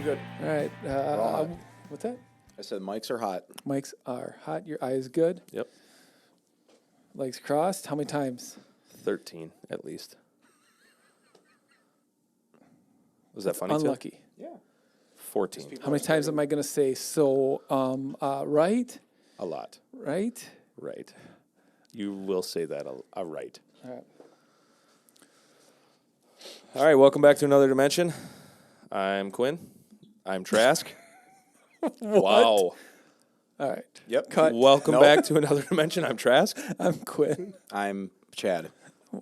good. All right. hot. What's that? I said mics are hot. Mics are hot. Your eye is good. Yep. Legs crossed. How many times? 13 at least. Was that funny? Unlucky. Too? Yeah. 14. How many times am I going to say so? Right? A lot. Right? Right. You will say that a right. All right. All right. Welcome back to Another Dimension. I'm Quinn. I'm Trask. Wow. All right. Yep. Cut. Welcome Nope. back to Another Dimension. I'm Trask. I'm Quinn. I'm Chad.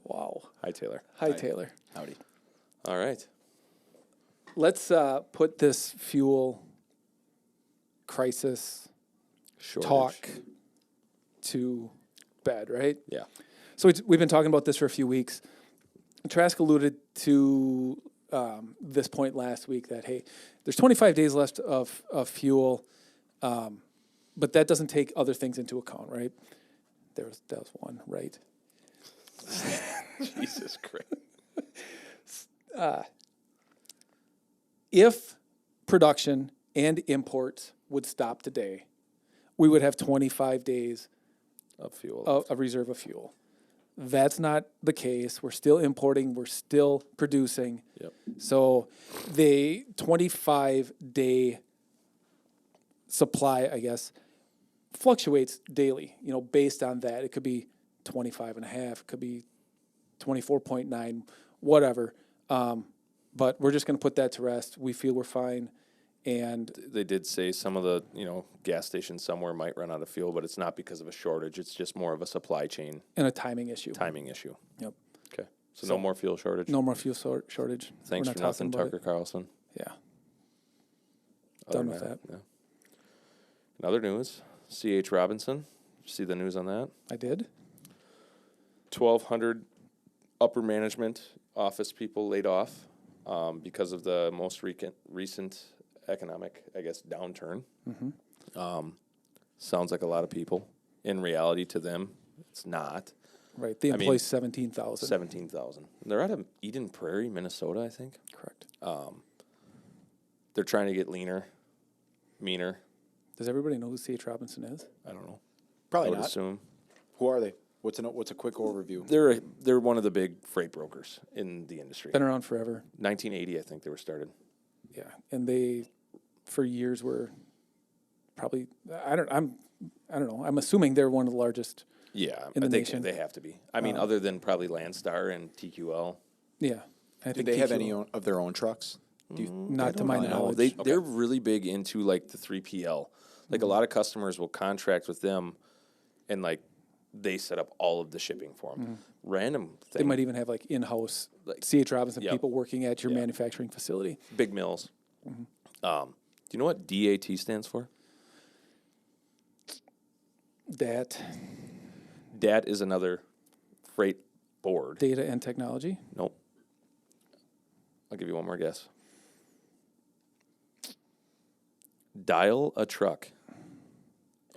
Wow. Hi, Taylor. Hi, Taylor. Howdy. All right. Let's put this fuel crisis Shortage. talk to bed, right? Yeah. So we've been talking about this for a few weeks. Trask alluded to this point last week that, hey, there's 25 days left of fuel, but that doesn't take other things into account, right? That was one, right? Jesus Christ. If production and imports would stop today, we would have 25 days Of fuel. of a reserve of fuel. That's not the case. We're still importing. We're still producing. Yep. So the 25-day supply, I guess, fluctuates daily, based on that. It could be 25 and a half, it could be 24.9, whatever. But we're just going to put that to rest. We feel we're fine. And They did say some of the, gas stations somewhere might run out of fuel, but it's not because of a shortage. It's just more of a supply chain a timing issue. issue. Yep. Okay. So no more fuel shortage. No more fuel shortage. Thanks We're for not nothing, talking about Tucker Carlson. it. Yeah. Other Done than with that. Yeah. In other news, C.H. Robinson. See the news on that? I did. 1,200 upper management office people laid off because of the most recent economic, downturn. Mm-hmm. Sounds like a lot of people. In reality, to them, it's not. Right. The employees 17,000. 17,000. They're out of Eden Prairie, Minnesota, I think. Correct. They're trying to get leaner, meaner. Does everybody know who C.H. Robinson is? I don't know. I Probably would not. assume. Who are they? What's a quick overview? They're one of the big freight brokers in the industry. Been around forever. 1980, I think they were started. Yeah. And they, for years, were probably, I don't know. I'm assuming they're one of the largest. Yeah, in the I think nation. they have to be. I mean, other than probably Landstar and TQL. Yeah. I Do think they have TQ any of their own trucks? Not to my really know. knowledge. They're really big into like the 3PL. Like a lot of customers will contract with them, and like they set up all of the shipping for them. Random thing. They might even have like in-house Like- C.H. Robinson Yep. people working at your Yeah. manufacturing facility. Big mills. Do you know what DAT stands for? That DAT is another freight board. data and technology. Nope. I'll give you one more guess. Dial a truck.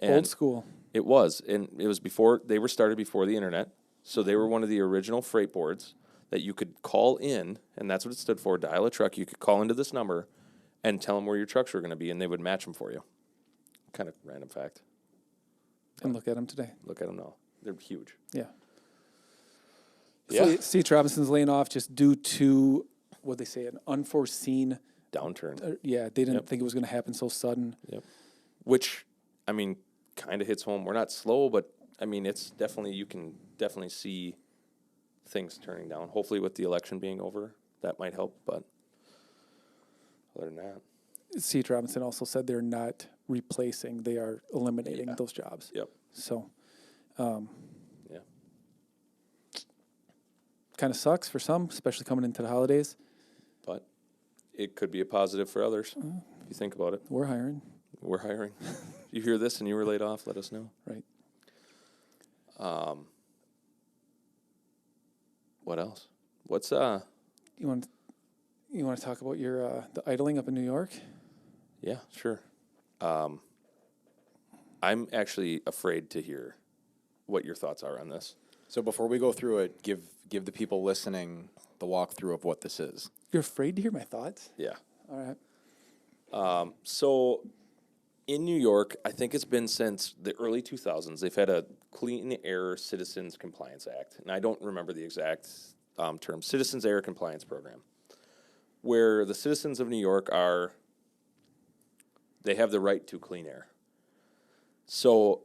And Old school. It was, and it was before they were started before the internet. So they were one of the original freight boards that you could call in, and that's what it stood for. Dial a truck. You could call into this number and tell them where your trucks were going to be, and they would match them for you. Kind of random fact. And look at them today. Look at them now; they're huge. Yeah. Yeah. So C.H. Robinson's laying off just due to what they say, an unforeseen. Downturn. Yeah, they didn't Yep. think it was going to happen so sudden. Yep. Which, I mean, kind of hits home. We're not slow, but I mean, it's definitely, you can definitely see things turning down. Hopefully, with the election being over, that might help. But other than that, C.H. Robinson also said they're not replacing; they are eliminating Yeah. those jobs. yep. So, Yeah. kind of sucks for some, especially coming into the holidays. But it could be a positive for others if you think about it. We're hiring, We're hiring. You hear this and you were laid off, let us know. right? What else? What's You want to talk about your the idling up in New York? yeah, sure. I'm actually afraid to hear what your thoughts are on this. So before we go through it, give the people listening the walkthrough of what this is. You're afraid to hear my thoughts? Yeah. All right. So in New York, I think it's been since the early 2000s, they've had a Clean Air Citizens Compliance Act. And I don't remember the exact term, Citizens Air Compliance Program, where the citizens of New York they have the right to clean air. So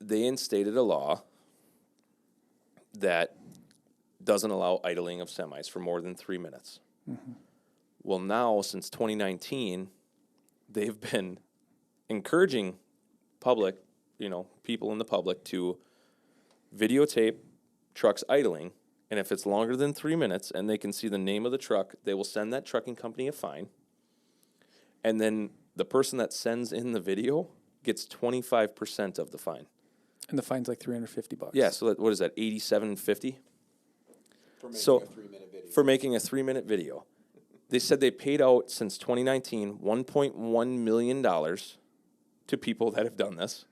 they instated a law that doesn't allow idling of semis for more than 3 minutes. Mm-hmm. Well, now, since 2019, they've been encouraging people in the public to videotape trucks idling, and if it's longer than 3 minutes and they can see the name of the truck, they will send that trucking company a fine. And then the person that sends in the video gets 25% of the fine. And the fine's like $350. Yeah, so what is that, $87.50? For making So- a 3-minute video. For making a 3-minute video. They said they paid out since 2019 $1.1 million to people that have done this.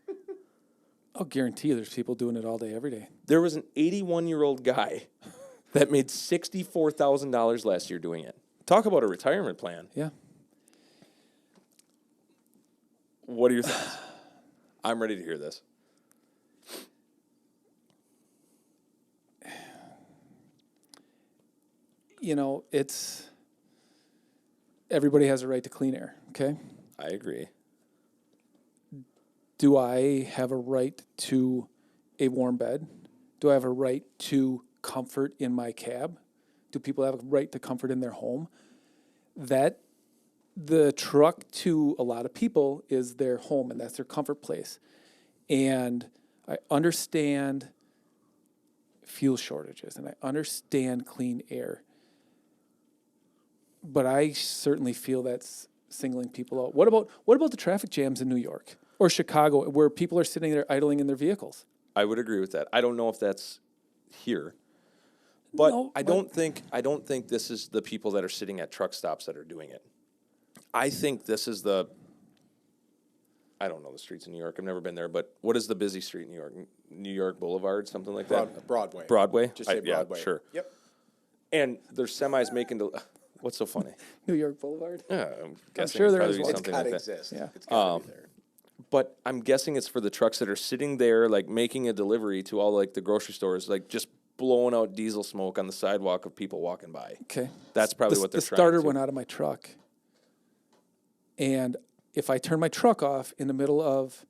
I'll guarantee you there's people doing it all day, every day. There was an 81-year-old guy that made $64,000 last year doing it. Talk about a retirement plan. Yeah. What are your thoughts? I'm ready to hear this. It's everybody has a right to clean air, okay? I agree. Do I have a right to a warm bed? Do I have a right to comfort in my cab? Do people have a right to comfort in their home? That the truck to a lot of people is their home, and that's their comfort place. And I understand fuel shortages, and I understand clean air. But I certainly feel that's singling people out. What about the traffic jams in New York or Chicago where people are sitting there idling in their vehicles? I would agree with that. I don't know if that's here. But No, I don't think this is the people that are sitting at truck stops that are doing it. I think this is I don't know the streets in New York. I've never been there, but what is the busy street in New York? New York Boulevard, something like that? Broadway. Broadway? Just say Broadway. Yeah, sure. Yep. And there's semis making what's so funny? New York Boulevard? Yeah, I'm guessing sure it'd there probably is be one. It's something gotta like that. exist. Yeah. It's gotta be there. But I'm guessing it's for the trucks that are sitting there, like making a delivery to all like the grocery stores, like just blowing out diesel smoke on the sidewalk of people walking by. Okay. That's probably what they're the trying starter to. went out of my truck. And if I turn my truck off in the middle of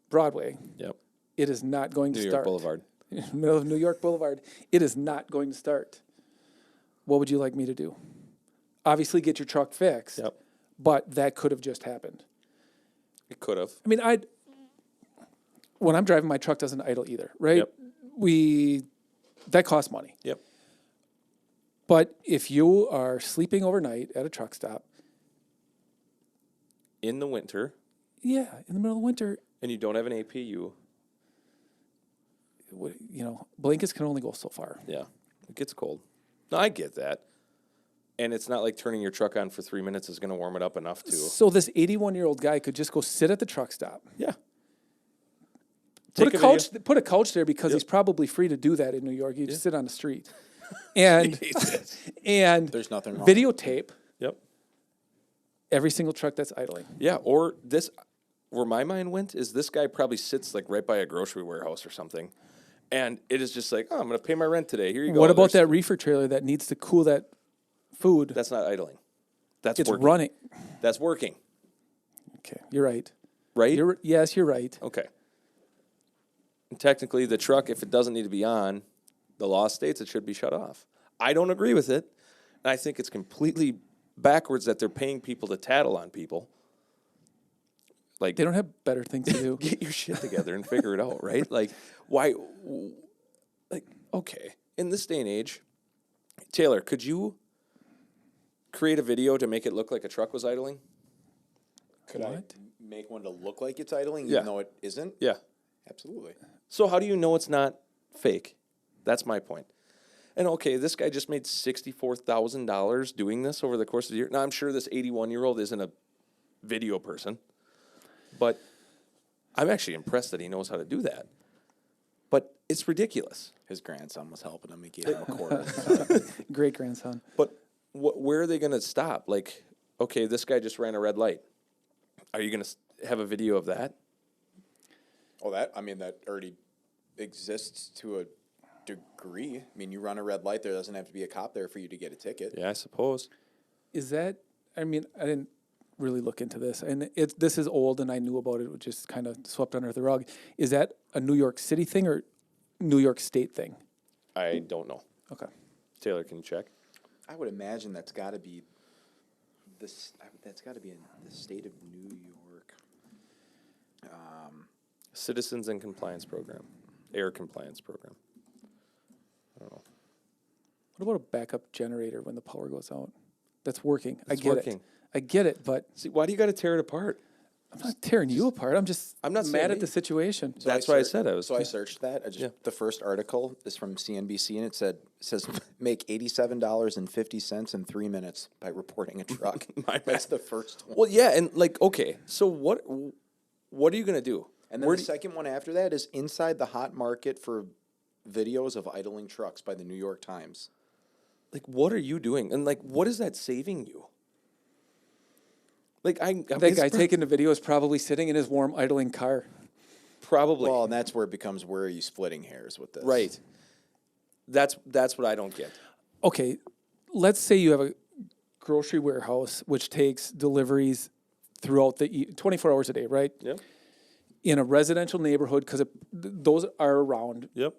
Broadway, Yep. it is not going to New York start. Boulevard. In the middle of New York Boulevard, it is not going to start. What would you like me to do? Obviously get your truck fixed. Yep. But that could have just happened. It could have. I mean, when I'm driving, my truck doesn't idle either, right? Yep. That costs money. Yep. But if you are sleeping overnight at a truck stop, In the winter, yeah, in the middle of the winter, and you don't have an APU, blankets can only go so far. yeah, it gets cold. No, I get that. And it's not like turning your truck on for 3 minutes is going to warm it up enough to. So this 81-year-old guy could just go sit at the truck stop. Yeah. Put Take a a couch. Put a couch there because Yep. he's probably free to do that in New York. You just sit on the street, and and There's nothing wrong. videotape Yep. every single truck that's idling. Yeah, or this, where my mind went is this guy probably sits like right by a grocery warehouse or something, and it is just like, oh, I'm going to pay my rent today. Here you go. What about There's- that reefer trailer that needs to cool that food? That's not idling. That's It's working. running. That's working, Okay, you're right. right? Yes, you're right. Okay. And technically, the truck, if it doesn't need to be on, the law states it should be shut off. I don't agree with it, and I think it's completely backwards that they're paying people to tattle on people. Like, They don't have better things to do. get your shit together and figure it out, right? Like, why? Like, okay, in this day and age, Taylor, could you create a video to make it look like a truck was idling? Could I What? make one to look like it's idling, Yeah. even though it isn't? Yeah. Absolutely. So how do you know it's not fake? That's my point. And okay, this guy just made $64,000 doing this over the course of the year. Now I'm sure this 81-year-old isn't a video person, but I'm actually impressed that he knows how to do that. But it's ridiculous. His grandson was helping him. He gave him a quarter. Great grandson. But where are they going to stop? Like, okay, this guy just ran a red light. Are you going to have a video of that? Oh, that already exists to a degree. I mean, you run a red light, there doesn't have to be a cop there for you to get a ticket. Yeah, I suppose. Is that? I mean, I didn't really look into this, and this is old, and I knew about it. It was just kind of swept under the rug. Is that a New York City thing or New York State thing? I don't know. Okay. Taylor, can you check? I would imagine that's got to be that's got to be in the state of New York. Citizens and Compliance Program. Air Compliance Program. I don't know. What about a backup generator when the power goes out? That's working. It's working. I get it, but See, why do you got to tear it apart? I'm not tearing you apart. I'm not saying mad at me. the situation. So That's why I searched- said I was. So I searched that. The first article is from CNBC, and it says make $87.50 in 3 minutes by reporting a truck. That's the first one. Well, yeah, and like, okay, so what are you gonna do? And then the second one after that is inside the hot market for videos of idling trucks by the New York Times. Like, what are you doing? And like, what is that saving you? Like, That guy taking the video is probably sitting in his warm idling car. probably Well, and that's where it becomes, where are you splitting hairs with this? right. That's what I don't get. Okay, let's say you have a grocery warehouse which takes deliveries throughout the 24 hours a day, right? Yep. In a residential neighborhood, because those are around, Yep.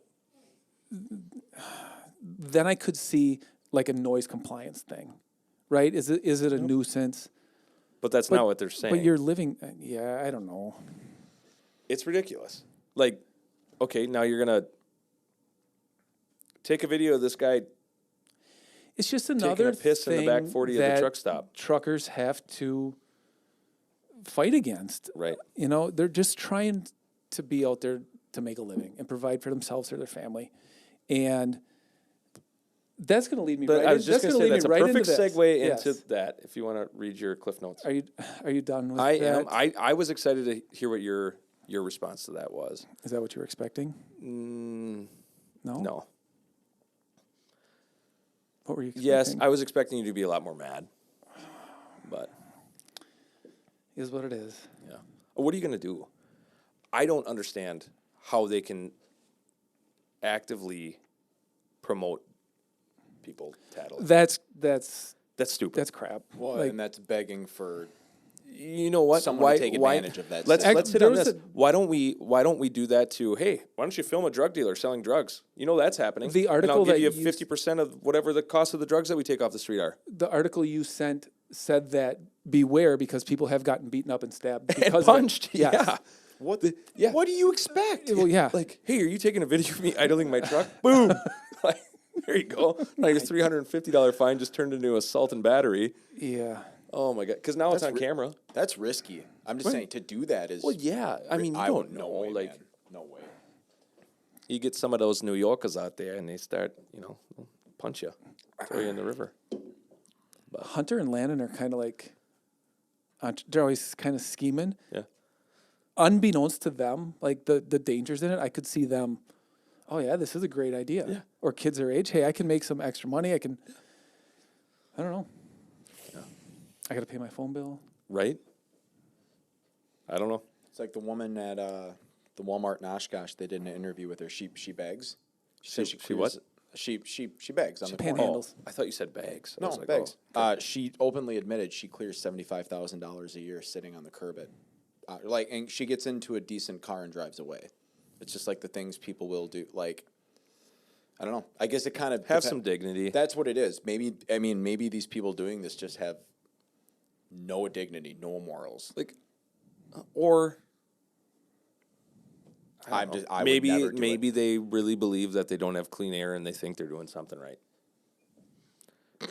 then I could see like a noise compliance thing, right? Is it a nuisance? But that's not what they're saying. But you're living, yeah, I don't know. It's ridiculous. Like, okay, now you're gonna take a video of this guy It's just taking another a piss in the back thing 40 of the that truck stop. truckers have to fight against. Right. You know, they're just trying to be out there to make a living and provide for themselves or their family. And that's going to lead me But right I was just that's gonna say lead me that's a right perfect into this. segue Yes. into that. If you want to read your cliff notes, Are you done with I that? am. I was excited to hear what your response to that was. Is that what you were expecting? No? No. What were you expecting? Yes, I was expecting you to be a lot more mad. But Is what it is. yeah, what are you gonna do? I don't understand how they can actively promote people tattle. That's That's stupid. that's crap. Well, Like, and that's begging for You know what? someone to take advantage of that Let's system. let's hit There on was this. Why don't we do that to? Hey, why don't you film a drug dealer selling drugs? You know that's happening. The and article I'll give that you you 50% of whatever the cost of the drugs that we take off the street are. the article you sent said that beware because people have gotten beaten up and stabbed because And of it. punched. Yes. Yeah. what? Yeah. What do you expect? Well, yeah. Like, hey, are you taking a video of me idling my truck? Boom. Like, there you go. Like a $350 fine just turned into assault and battery. Yeah. Oh my god! Because now it's That's on camera. That's risky. I'm just saying to do that is. Well, yeah. I mean, you don't know. No way, Like, man. No way. you get some of those New Yorkers out there, and they start, punch you, throw you in the river. Hunter and Landon are kind of like, they're always kind of scheming. Yeah. Unbeknownst to them, like the dangers in it, I could see them, oh yeah, this is a great idea. Yeah. Or kids their age, hey, I can make some extra money. I don't know. Yeah. I got to pay my phone bill. Right. I don't know. It's like the woman at the Walmart in Oshkosh. They did an interview with her. She begs. She said She what? She begs on She the corner. panhandles. I thought you said bags. I No, was like, begs. oh. She openly admitted she clears $75,000 a year sitting on the curb at, and she gets into a decent car and drives away. It's just like the things people will do. Like, I don't know. I guess it kind of Have some dignity. That's what it is. Maybe these people doing this just have no dignity, no morals. Like, or I would maybe never do it. they really believe that they don't have clean air and they think they're doing something right.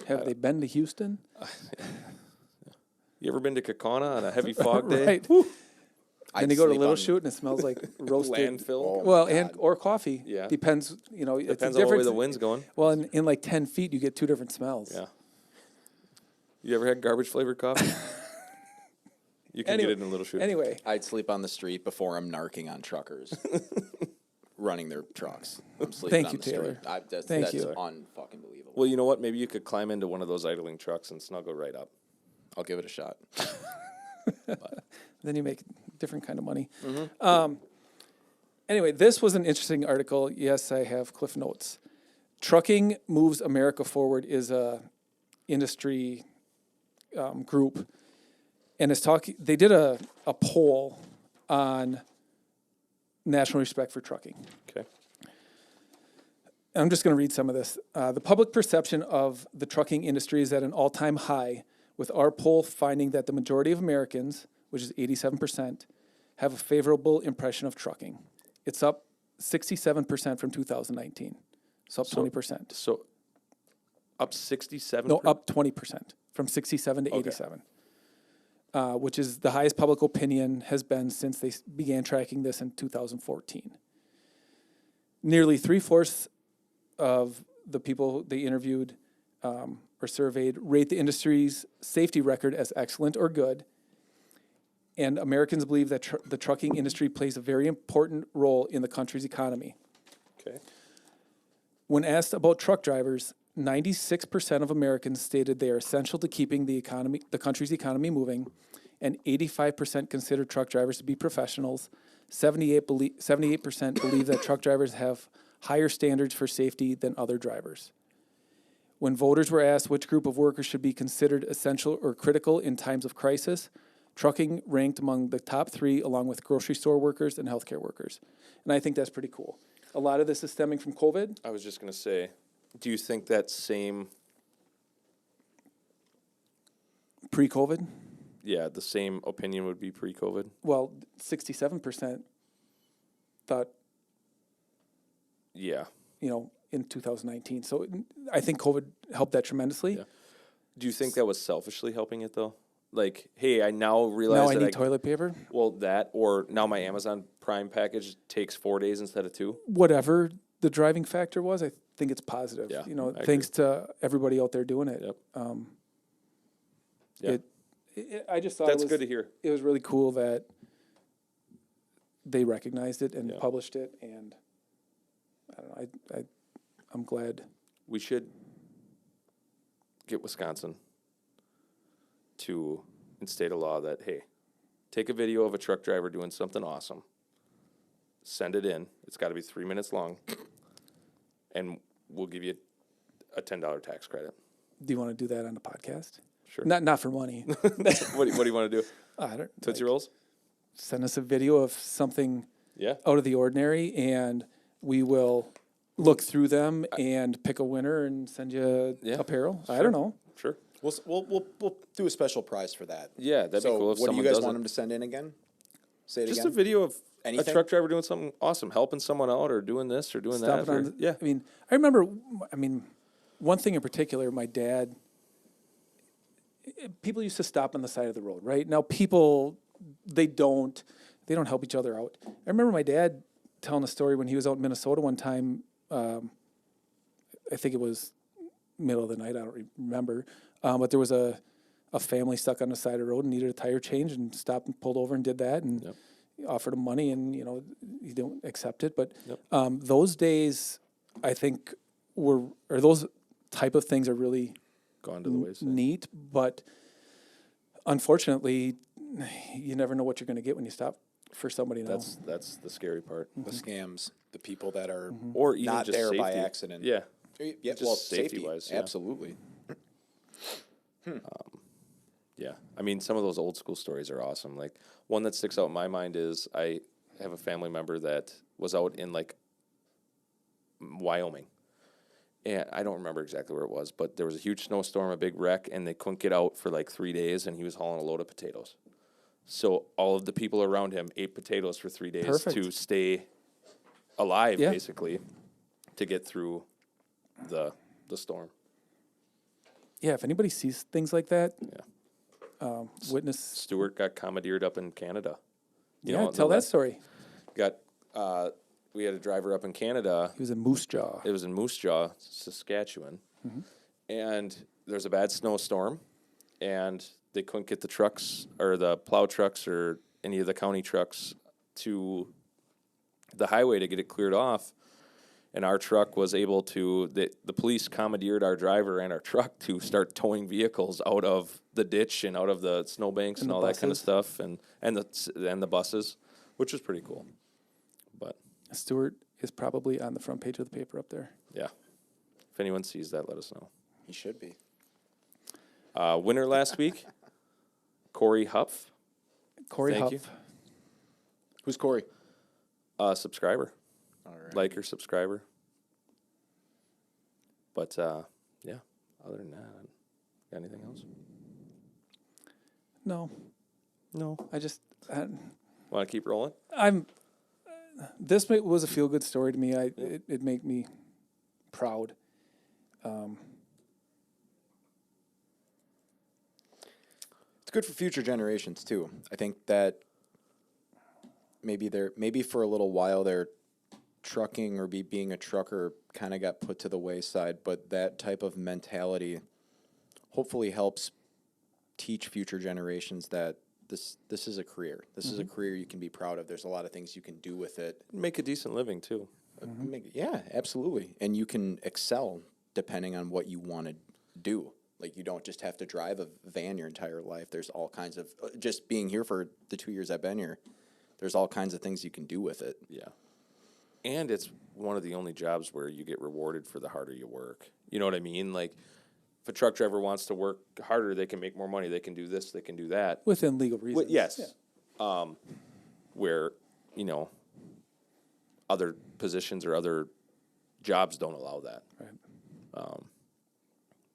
Have they been to Houston? You ever been to Kakana on a heavy fog day? Right. I'd Then you go to sleep Little on- Chute and it smells like roasted. Landfill. Oh, Well, my and God. or coffee. Yeah. Depends. You know, it's a Depends on the way difference. the wind's going. Well, in like 10 feet, you get two different smells. Yeah. You ever had garbage flavored coffee? You can get it in a Little Chute. Anyway, I'd sleep on the street before I'm narking on truckers running their trucks. I'm sleeping Thank on you, the street. Taylor. That's Thank you. unfucking believable. Well, you know what? Maybe you could climb into one of those idling trucks and snuggle right up. I'll give it a shot. Then you make different kind of money. Anyway, this was an interesting article. Yes, I have Cliff Notes. Trucking Moves America Forward is a industry group, and it's talking. They did a poll on national respect for trucking. Okay. I'm just going to read some of this. The public perception of the trucking industry is at an all-time high, with our poll finding that the majority of Americans, which is 87%, have a favorable impression of trucking. It's up 67% from 2019. So up 20%. So up 67%? No, up 20% from 67 to 87, which is the highest public opinion has been since they began tracking this in 2014. Nearly 3/4 of the people they interviewed or surveyed rate the industry's safety record as excellent or good. And Americans believe that the trucking industry plays a very important role in the country's economy. Okay. When asked about truck drivers, 96% of Americans stated they are essential to keeping the country's economy moving, and 85% consider truck drivers to be professionals. 78% believe that truck drivers have higher standards for safety than other drivers. When voters were asked which group of workers should be considered essential or critical in times of crisis, trucking ranked among the top 3, along with grocery store workers and healthcare workers. And I think that's pretty cool. A lot of this is stemming from COVID. I was just going to say, do you think that same, Pre-COVID, the same opinion would be pre-COVID? well, 67% thought, Yeah. in 2019. So I think COVID helped that tremendously. Yeah. Do you think that was selfishly helping it, though? Like, hey, I now realize Now I that need toilet paper. Well, that, or now my Amazon Prime package takes 4 days instead of 2. Whatever the driving factor was, I think it's positive. Yeah, I Thanks to everybody out there doing it. Yep. I just thought That's it was good to hear. It was really cool that they recognized it and Yeah. published it, and I don't know. I'm glad. We should get Wisconsin to instate a law that, hey, take a video of a truck driver doing something awesome, send it in. It's got to be 3 minutes long, and we'll give you a $10 tax credit. Do you want to do that on the podcast? Sure. Not for money. What do you want to do? I don't. Tootsie Rolls? Send us a video of something Yeah. out of the ordinary, and we will look through them and pick a winner and send you apparel. I don't know. Sure. We'll do a special prize for that. Yeah, that'd So be cool if what do you someone guys does want it. them to send in again? Say it Just again. a video of Anything? a truck driver doing something awesome, helping someone out or doing this or doing Stop that. it on. I remember. One thing in particular. My dad. People used to stop on the side of the road, right? Now people, they don't help each other out. I remember my dad telling a story when he was out in Minnesota one time. I think it was middle of the night. I don't remember. But there was a family stuck on the side of the road and needed a tire change, and stopped and pulled over and did that, and offered him money, and he don't accept it. But those days, I think those type of things are really Gone to the wayside. neat. But unfortunately, you never know what you're going to get when you stop for somebody now. That's the scary part. The scams, the people that are Or even not just there by safety. accident. Yeah. Yeah, Just well, safety-wise, yeah. absolutely. Yeah. I mean, some of those old school stories are awesome. Like, one that sticks out in my mind is I have a family member that was out in, like, Wyoming. And I don't remember exactly where it was, but there was a huge snowstorm, a big wreck, and they couldn't get out for like 3 days, and he was hauling a load of potatoes. So all of the people around him ate potatoes for 3 days Perfect. to stay alive, Yeah. basically, to get through the storm. Yeah, if anybody sees things like that, Yeah. witness. Stuart got commandeered up in Canada. Tell that story. We had a driver up in Canada. He was in Moose Jaw. It was in Moose Jaw, Saskatchewan. And there's a bad snowstorm, and they couldn't get the trucks or the plow trucks or any of the county trucks to the highway to get it cleared off. And our truck was able to, the police commandeered our driver and our truck to start towing vehicles out of the ditch and out of the snowbanks and the all that kind of buses. stuff, and the buses, which was pretty cool. But Stewart is probably on the front page of the paper up there. yeah, if anyone sees that, let us know. He should be. Winner last week, Corey Huff, Corey Thank Huff. you. Who's Corey? Subscriber, All right. liker, subscriber. But yeah, other than that, got anything else? No, No. I just Want to keep rolling? This was a feel good story to me. It made me proud. It's good for future generations too. I think that maybe for a little while their trucking or being a trucker kind of got put to the wayside, but that type of mentality hopefully helps teach future generations that this is a career. This is a career you can be proud of. There's a lot of things you can do with it. Make a decent living too. Yeah, absolutely. And you can excel depending on what you want to do. Like, you don't just have to drive a van your entire life. There's all kinds of, just being here for the 2 years I've been here, there's all kinds of things you can do with it. Yeah. And it's one of the only jobs where you get rewarded for the harder you work. You know what I mean? Like, if a truck driver wants to work harder, they can make more money. They can do this, they can do that. Within legal reasons. Yes. Yeah. Where, other positions or other jobs don't allow that. Right.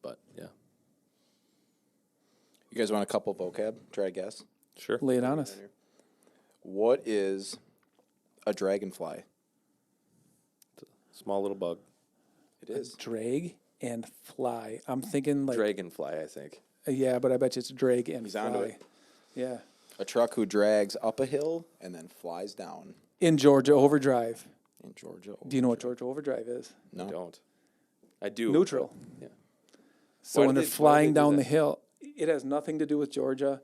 But, yeah. You guys want a couple vocab? Try to guess. Sure. Lay it on us. What is a dragonfly? Small little bug. It is. Drag and fly. I'm thinking like Dragonfly, I think. yeah, but I bet you it's drag and He's fly. onto it. Yeah. A truck who drags up a hill and then flies down In Georgia Overdrive. in Georgia. Do you know what Georgia Overdrive is? No. I don't. I do. Neutral. Yeah. So Why when do they're they- why do flying they do down the that? hill, it has nothing to do with Georgia,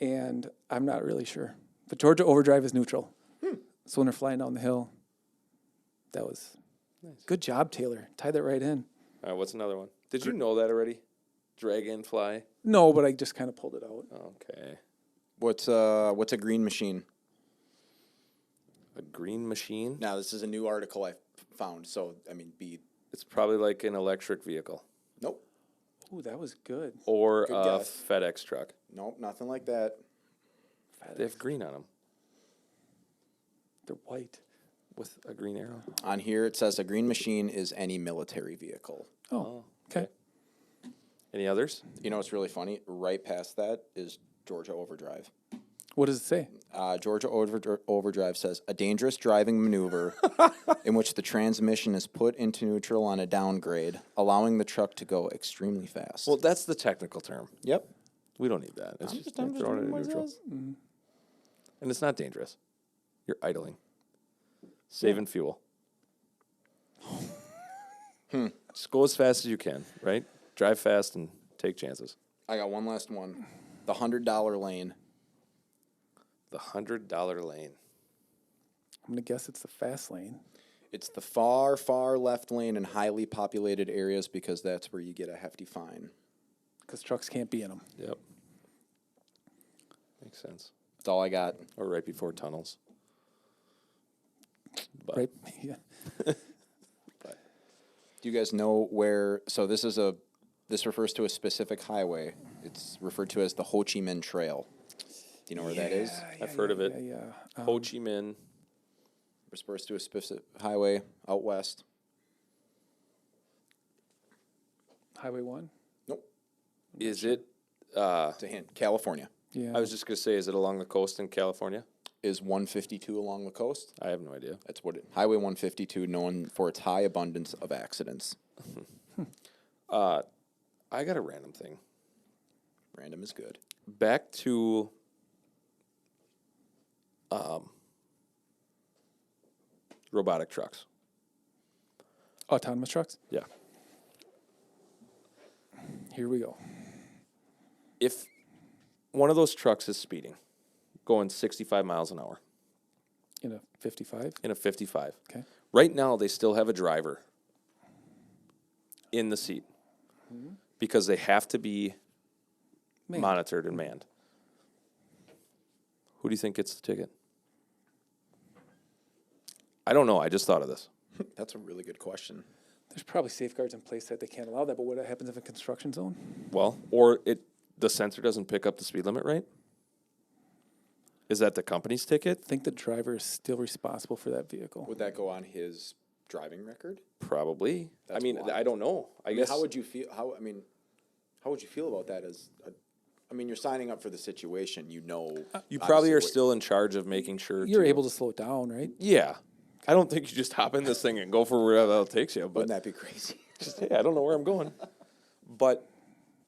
and I'm not really sure. But Georgia Overdrive is neutral. So when they're flying down the hill, that was Nice. good job, Taylor. Tie that right in. All right, what's another one? Did you know that already? Dragonfly? No, but I just kind of pulled it out. Okay. What's a green machine? A green machine? Now, this is a new article I found, so, I mean, It's probably like an electric vehicle nope, Ooh, that was good. or Good a guess. FedEx truck. nope, nothing like that. They have green on them They're white. with a green arrow. On here, it says a green machine is any military vehicle. Oh, okay. Any others? You know what's really funny? Right past that is Georgia Overdrive. What does it say? Georgia Overdrive says a dangerous driving maneuver in which the transmission is put into neutral on a downgrade, allowing the truck to go extremely fast. Well, that's the technical term. Yep. We don't need that. It's I'm just, just throwing it reading in what it neutral. says. And it's not dangerous. You're idling. Saving fuel. Just go as fast as you can, right? Drive fast and take chances. I got one last one. The $100 lane. The $100 lane. I'm going to guess it's the fast lane. It's the far, far left lane in highly populated areas because that's where you get a hefty fine. Because trucks can't be in them. Yep. Makes sense. That's all I got. Or right before tunnels. But Right? Yeah. Do you guys know where? So this refers to a specific highway. It's referred to as the Ho Chi Minh Trail. Do you know where that is? I've heard of it. Yeah. Ho Chi Minh. Refers to a specific highway out west. Highway 1? Nope. Is it? It's a hint. California Yeah. I was just gonna say, is it along the coast in California? is 152 along the coast. I have no idea. That's what Highway 152, known for its high abundance of accidents. I got a random thing. Random is good. Back to robotic trucks. Autonomous trucks? Yeah. Here we go. If one of those trucks is speeding, going 65 miles an hour In a 55? in a 55, Okay. Right now, they still have a driver in the seat because they have to be monitored and manned. Who do you think gets the ticket? I don't know. I just thought of this. That's a really good question. There's probably safeguards in place that they can't allow that, but what happens if a construction zone? Well, or the sensor doesn't pick up the speed limit, right? Is that the company's ticket? I think the driver is still responsible for that vehicle. Would that go on his driving record? Probably. That's I mean, wild. I don't know. I guess. How would you feel? How would you feel about that? You're signing up for the situation. You probably are still in charge of making sure You're able to slow it down, right? Yeah. I don't think you just hop in this thing and go for wherever it takes you. But Wouldn't that be crazy? just, hey, I don't know where I'm going. But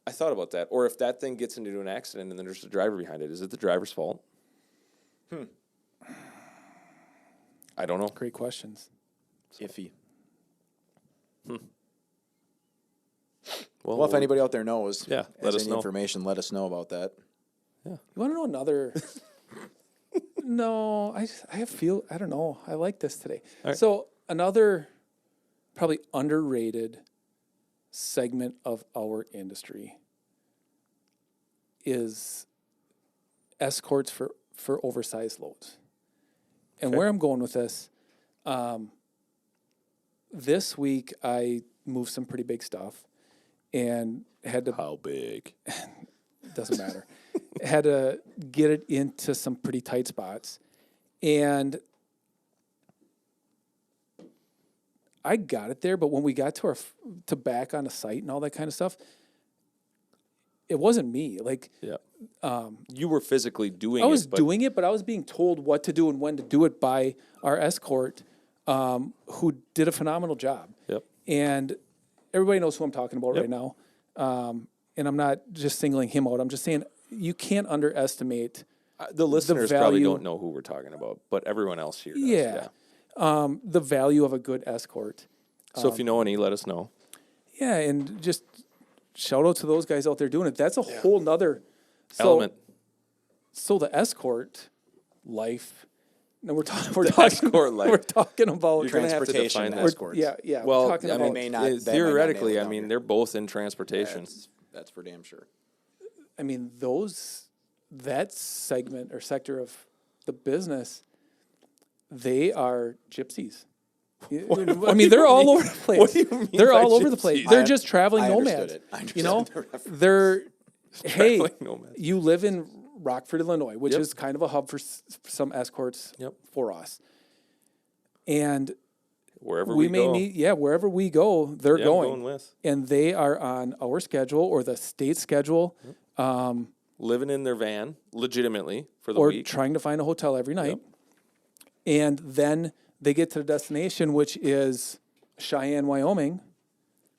I thought about that. Or if that thing gets into an accident and then there's a driver behind it, is it the driver's fault? I don't know. Great questions. Iffy. Well, Well, if anybody out there knows, Yeah, let has us any know. information, let us know about that. You want to know another? No, I don't know. I like this today. right. So another probably underrated segment of our industry is escorts for oversized loads. And Okay. where I'm going with this, this week I moved some pretty big stuff and had to How big? doesn't matter. Had to get it into some pretty tight spots. And I got it there, but when we got to back on the site and all that kind of stuff, it wasn't me. Like Yeah. You were physically doing it. I was but doing it, but I was being told what to do and when to do it by our escort, who did a phenomenal job. Yep. And everybody knows who I'm talking about Yep. right now. And I'm not just singling him out. I'm just saying you can't underestimate. The listeners probably value- don't know who we're talking about, but everyone else here does. Yeah. The value of a good escort. So if you know any, let us know. Yeah, and just shout out to those guys out there doing it. That's a whole nother Element. So the escort life. No, we're talking. escort life. We're talking about You're gonna have to Transportation define that. escorts. Yeah. We're Well, talking I about mean, may not- that might not theoretically, nail it I down mean, here. they're both in transportation. That's for damn sure. that segment or sector of the business. They are gypsies. I mean, they're all over the place. What do you mean They're by all over the place. gypsies? They're just traveling I understood nomads. it. I You know, understood the reference. they're hey, Traveling nomads. you live in Rockford, Illinois, which Yep. is kind of a hub for some escorts Yep. for us. And Wherever we we may go. need, wherever we go, they're Yeah, I'm going. going with. And they are on our schedule or the state schedule, Living in their van, legitimately, for the or week. trying to find a hotel every night. Yep. And then they get to the destination, which is Cheyenne, Wyoming,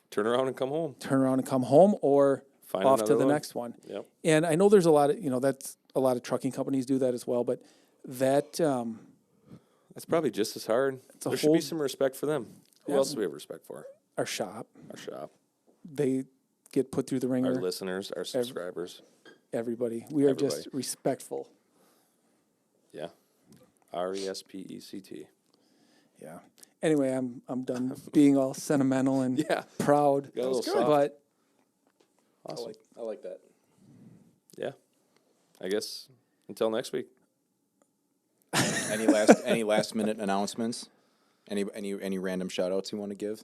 Turn around and come home. turn around and come home, or Find off to another the load. next one. Yep. And I know there's a lot of, that's a lot of trucking companies do that as well, but that, That's probably just as hard. a There should whole- be some respect for them. Who Yeah. else do we have respect for? our shop, Our shop, they get put through the our ringer, listeners, our subscribers. everybody. We are just Everybody. respectful. Yeah. RESPECT. Yeah. Anyway, I'm done being all sentimental and Yeah. proud. Got a little soft. But Awesome. I like that. Yeah. I guess until next week. Any last minute announcements? Any random shout outs you want to give?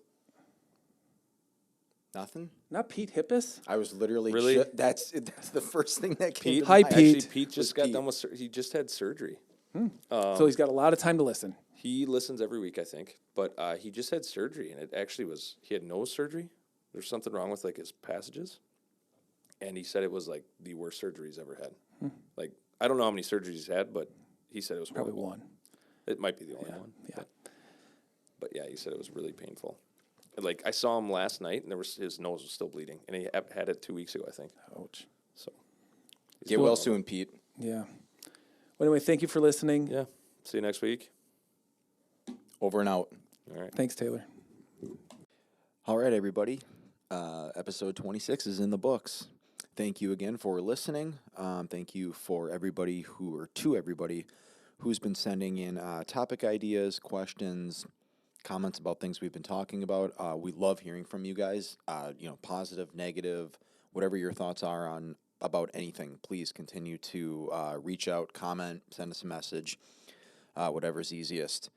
Nothing? not Pete Hippus. I was literally Really? that's the first thing that came Pete, to Hi, mind. Pete. Actually, Pete just got done with. He just had surgery. So he's got a lot of time to listen. He listens every week, I think, but he just had surgery, and it actually was. He had nose surgery. There's something wrong with like his passages, and he said it was like the worst surgery he's ever had. Like I don't know how many surgeries he's had, but he said it was Probably horrible. one. It might be the only one. Yeah. But yeah, he said it was really painful. And, like I saw him last night, and his nose was still bleeding, and he had it 2 weeks ago, I think. Ouch. So Get well soon, Pete. Yeah. Well, anyway, thank you for listening. yeah, see you next week. Over and out. All right. Thanks, Taylor. All right, everybody. Episode 26 is in the books. Thank you again for listening. Thank you for everybody who's been sending in topic ideas, questions, comments about things we've been talking about. We love hearing from you guys. Positive, negative, whatever your thoughts are on about anything. Please continue to reach out, comment, send us a message, whatever's easiest.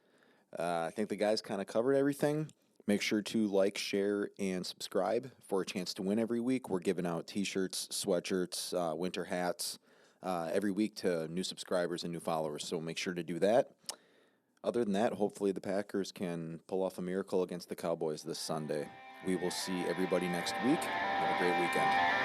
I think the guys kind of covered everything. Make sure to like, share, and subscribe for a chance to win every week. We're giving out T-shirts, sweatshirts, winter hats every week to new subscribers and new followers. So make sure to do that. Other than that, hopefully the Packers can pull off a miracle against the Cowboys this Sunday. We will see everybody next week. Have a great weekend.